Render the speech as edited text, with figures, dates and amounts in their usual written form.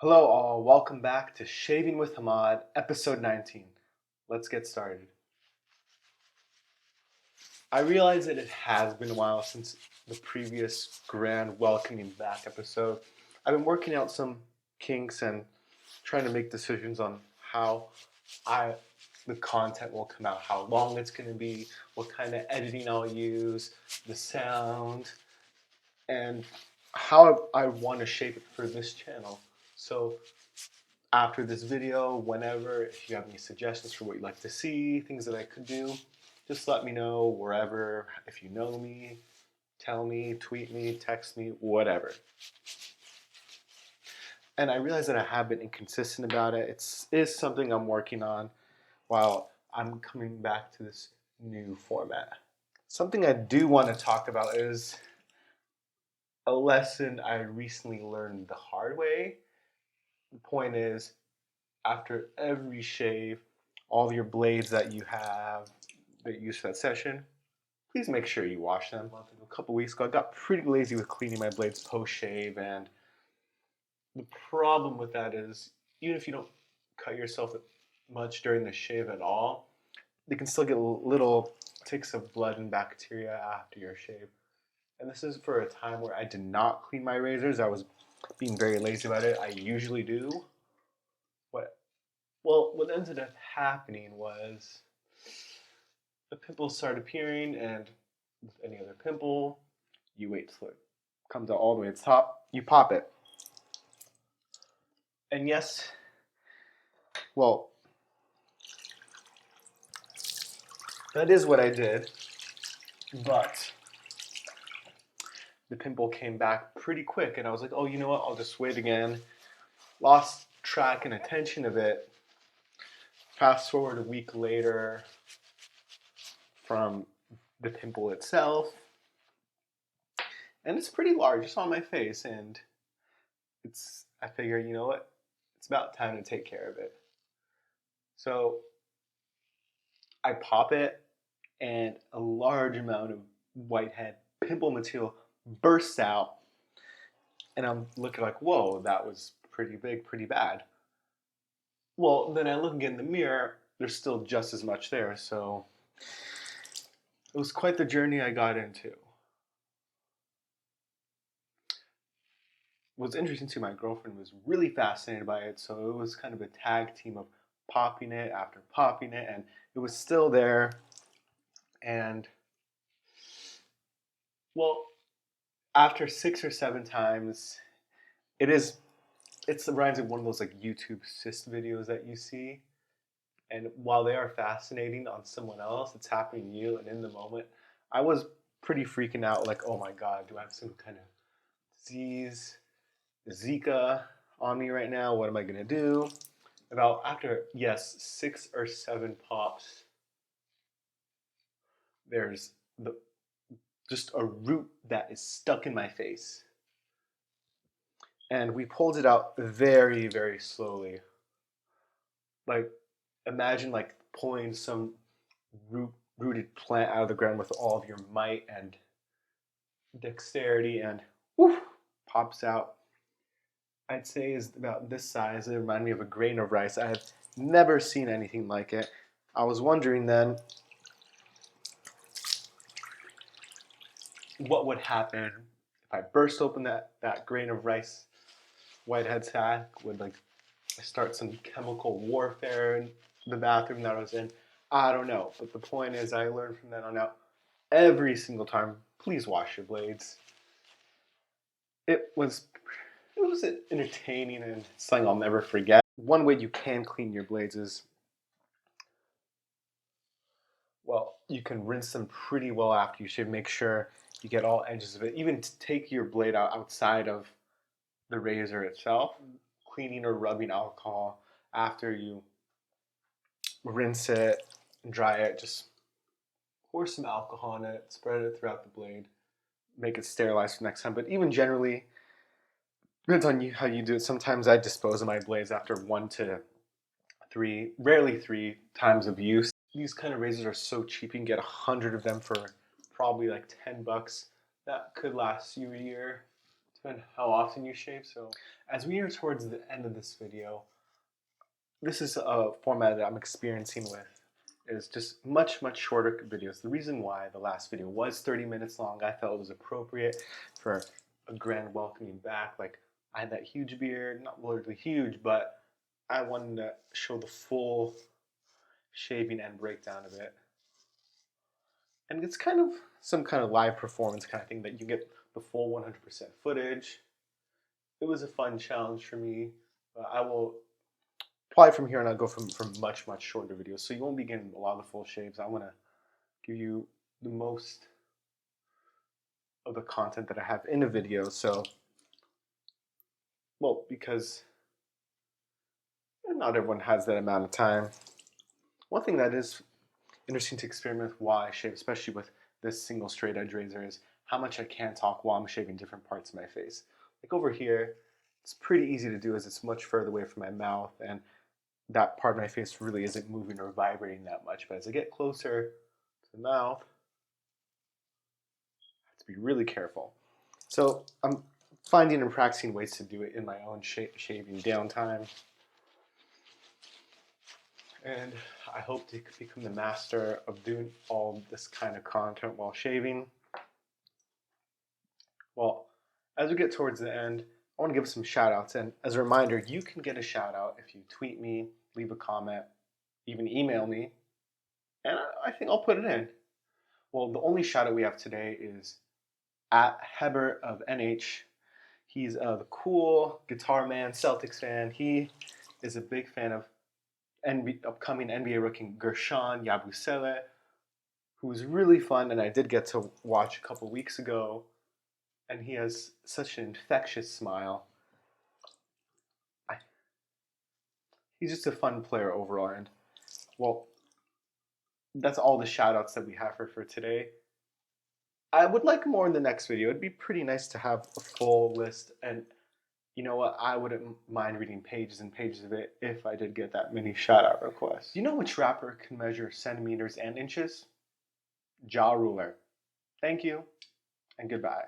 Hello, all. Welcome back to Shaving with Hamad, episode 19. Let's get started. I realize that it has been a while since the previous grand welcoming back episode. I've been working out some kinks and trying to make decisions on how I the content will come out, how long it's going to be, what kind of editing I'll use, the sound, and how I want to shape it for this channel. So after this video, whenever, if you have any suggestions for what you'd like to see, things that I could do, just let me know wherever. If you know me, tell me, tweet me, text me, whatever. And I realize that I have been inconsistent about it. It is something I'm working on while I'm coming back to this new format. Something I do want to talk about is a lesson I recently learned the hard way. The point is, after every shave, all of your blades that you have that you use for that session, please make sure you wash them. A couple weeks ago, I got pretty lazy with cleaning my blades post-shave, and the problem with that is, even if you don't cut yourself much during the shave at all, you can still get little ticks of blood and bacteria after your shave. And this is for a time where I did not clean my razors. I was being very lazy about it. I usually do. What ended up happening was the pimples started appearing, and with any other pimple, you wait till it comes out all the way to the top, you pop it. And yes, well, that is what I did, but the pimple came back pretty quick, and I was like, oh, you know what, I'll just wait again. Lost track and attention of it. Fast forward a week later from the pimple itself, and it's pretty large. It's on my face, and I figure, you know what? It's about time to take care of it. So I pop it, and a large amount of whitehead pimple material bursts out, and I'm looking like, whoa, that was pretty big, pretty bad. Well, then I look again in the mirror, there's still just as much there, so it was quite the journey I got into. What's interesting too, my girlfriend was really fascinated by it, so it was kind of a tag team of popping it after popping it, and it was still there. And well, after 6 or 7 times, it's reminds me of one of those like YouTube cyst videos that you see. And while they are fascinating on someone else, it's happening to you, and in the moment, I was pretty freaking out, like, oh my God, do I have some kind of disease, Zika on me right now? What am I gonna do? About after, yes, 6 or 7 pops, there's just a root that is stuck in my face. And we pulled it out very, very slowly. Like, imagine like pulling some rooted plant out of the ground with all of your might and dexterity, and whoosh, pops out. I'd say is about this size. It reminded me of a grain of rice. I have never seen anything like it. I was wondering then what would happen if I burst open that grain of rice whitehead sack. Would like start some chemical warfare in the bathroom that I was in? I don't know. But the point is, I learned from then on out, every single time, please wash your blades. It was entertaining and something I'll never forget. One way you can clean your blades is, well, you can rinse them pretty well after you shave. Make sure you get all edges of it. Even take your blade out outside of the razor itself, cleaning or rubbing alcohol after you rinse it and dry it. Just pour some alcohol on it, spread it throughout the blade, make it sterilized for next time. But even generally, depends on you how you do it. Sometimes I dispose of my blades after 1 to 3, rarely 3 times of use. These kind of razors are so cheap. You can get 100 of them for probably like $10. That could last you a year, and how often you shave. So as we are towards the end of this video, this is a format that I'm experiencing with is just much shorter videos. The reason why the last video was 30 minutes long, I felt it was appropriate for a grand welcoming back. Like, I had that huge beard, not literally huge, but I wanted to show the full shaving and breakdown of it. And it's kind of some kind of live performance kind of thing that you get the full 100% footage. It was a fun challenge for me. I will probably from here on out go from much shorter videos, so you won't be getting a lot of the full shaves. I want to give you the most of the content that I have in a video. So, well, because not everyone has that amount of time. One thing that is interesting to experiment with while I shave, especially with this single straight edge razor, is how much I can talk while I'm shaving different parts of my face. Like over here, it's pretty easy to do as it's much further away from my mouth, and that part of my face really isn't moving or vibrating that much. But as I get closer to the mouth, I have to be really careful. So I'm finding and practicing ways to do it in my own shaving downtime. And I hope to become the master of doing all this kind of content while shaving. Well, as we get towards the end, I want to give some shout outs. And as a reminder, you can get a shout out if you tweet me, leave a comment, even email me, and I think I'll put it in. Well, the only shout out we have today is at Heber of NH. He's the cool guitar man, Celtics fan. He is a big fan of upcoming NBA rookie Gershon Yabusele, who was really fun, and I did get to watch a couple weeks ago. And he has such an infectious smile. He's just a fun player overall. And, well, that's all the shout outs that we have for today. I would like more in the next video. It'd be pretty nice to have a full list. And you know what? I wouldn't mind reading pages and pages of it if I did get that many shout out requests. Do you know which rapper can measure centimeters and inches? Ja Ruler. Thank you, and goodbye.